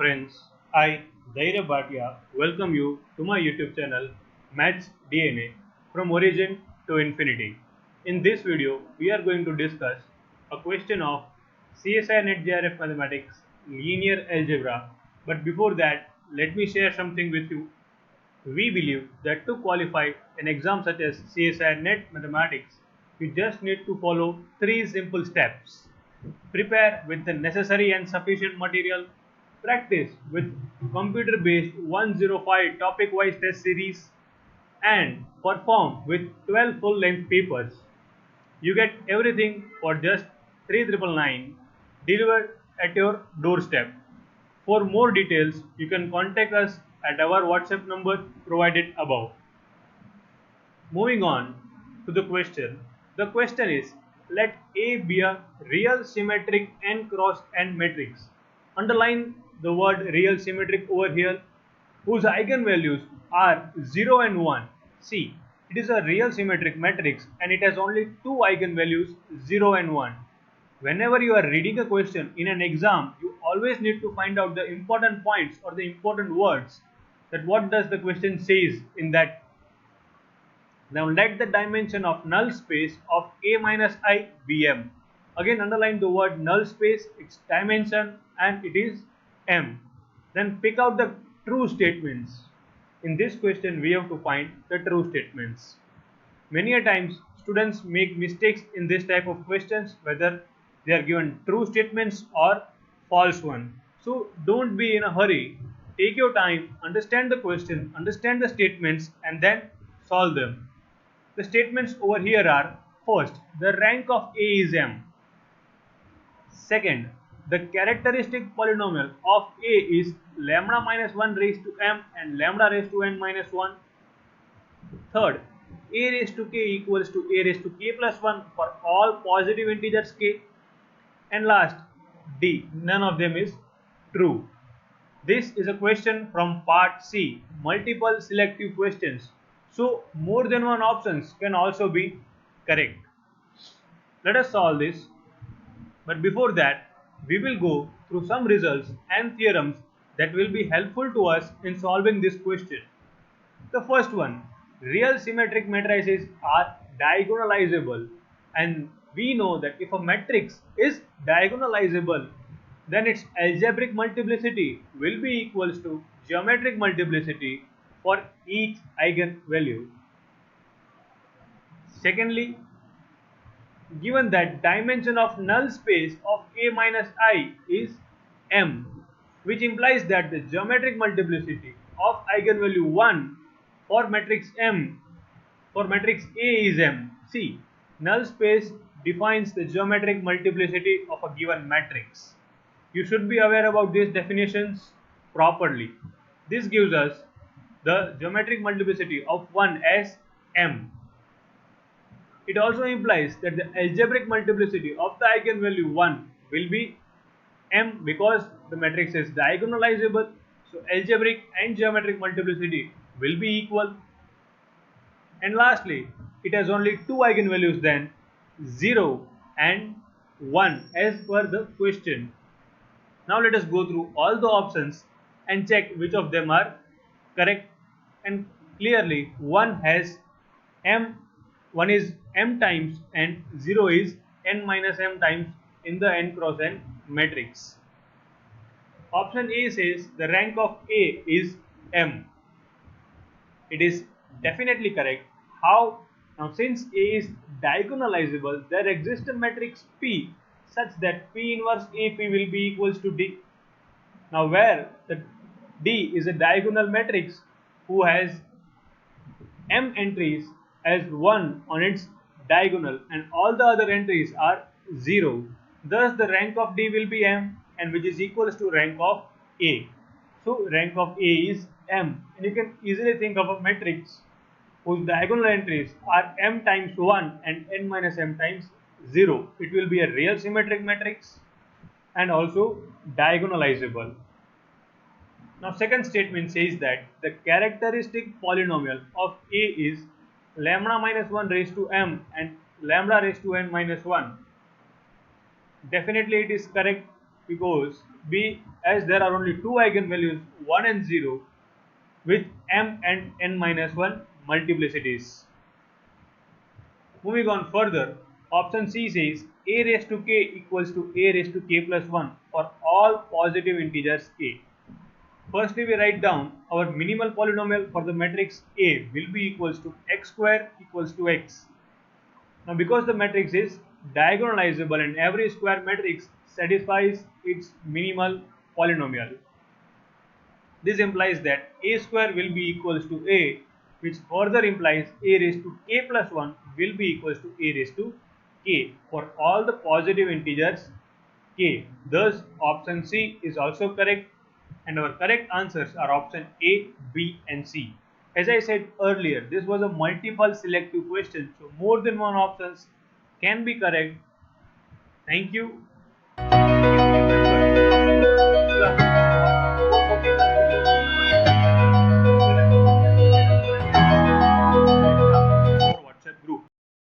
friends, I, BHATIA, welcome you to my YouTube channel Maths DNA from origin to infinity. In this video, we are going to discuss a question of Csir-Net GRF Mathematics Linear Algebra. But before that, let me share something with you. We believe that to qualify an exam such as Csir-Net Mathematics, you just need to follow 3 simple steps. Prepare with the necessary and sufficient material. Practice with computer-based 105 topic-wise test series. And perform with 12 full-length papers. You get everything for just 3,999 delivered at your doorstep. For more details, you can contact us at our WhatsApp number provided above. Moving on to the question. The question is, let A be a real symmetric n cross n matrix. Underline the word real symmetric over here, whose eigenvalues are 0 and 1. See, it is a real symmetric matrix and it has only 2 eigenvalues, 0 and 1. Whenever you are reading a question in an exam, you always need to find out the important points or the important words, that what does the question says in that. Now let the dimension of null space of A minus I be M. Again underline the word null space, its dimension, and it is M. Then pick out the true statements. In this question we have to find the true statements. Many a times students make mistakes in this type of questions, whether they are given true statements or false one. So don't be in a hurry. Take your time, understand the question, understand the statements, and then solve them. The statements over here are: first, the rank of A is M. Second, the characteristic polynomial of A is lambda minus 1 raised to m and lambda raised to n minus 1. Third, A raised to k equals to A raised to k plus 1 for all positive integers k. And last, D, none of them is true. This is a question from part C, multiple selective questions. So more than one options can also be correct. Let us solve this. But before that, we will go through some results and theorems that will be helpful to us in solving this question. The first one, real symmetric matrices are diagonalizable, and we know that if a matrix is diagonalizable, then its algebraic multiplicity will be equals to geometric multiplicity for each eigenvalue. Secondly, given that dimension of null space of A minus I is M, which implies that the geometric multiplicity of eigenvalue 1 for matrix M for matrix A is M. See, null space defines the geometric multiplicity of a given matrix. You should be aware about these definitions properly. This gives us the geometric multiplicity of 1 as M. It also implies that the algebraic multiplicity of the eigenvalue 1 will be M, because the matrix is diagonalizable. So algebraic and geometric multiplicity will be equal. And lastly, it has only 2 eigenvalues, then 0 and 1 as per the question. Now let us go through all the options and check which of them are correct. And clearly one has M, one is M times, and 0 is n minus m times in the n cross n matrix. Option A says the rank of A is M. It is definitely correct. How? Now since A is diagonalizable, there exists a matrix P such that P inverse AP will be equals to D. Now where the D is a diagonal matrix who has M entries as 1 on its diagonal and all the other entries are 0. Thus the rank of D will be M, and which is equals to rank of A. So rank of A is M, and you can easily think of a matrix whose diagonal entries are M times 1 and n minus m times 0. It will be a real symmetric matrix and also diagonalizable. Now second statement says that the characteristic polynomial of A is lambda minus 1 raised to m and lambda raised to n minus 1. Definitely it is correct, because B, as there are only two eigenvalues 1 and 0 with m and n minus 1 multiplicities. Moving on further, option C says a raised to k equals to a raised to k plus 1 for all positive integers k. Firstly, we write down our minimal polynomial for the matrix A will be equals to x square equals to x. Now, because the matrix is diagonalizable and every square matrix satisfies its minimal polynomial, this implies that a square will be equals to a, which further implies a raised to k plus 1 will be equals to a raised to k for all the positive integers k. Thus, option C is also correct, and our correct answers are option A, B and C. As I said earlier, this was a multiple selective question, so more than one options can be correct. Thank you.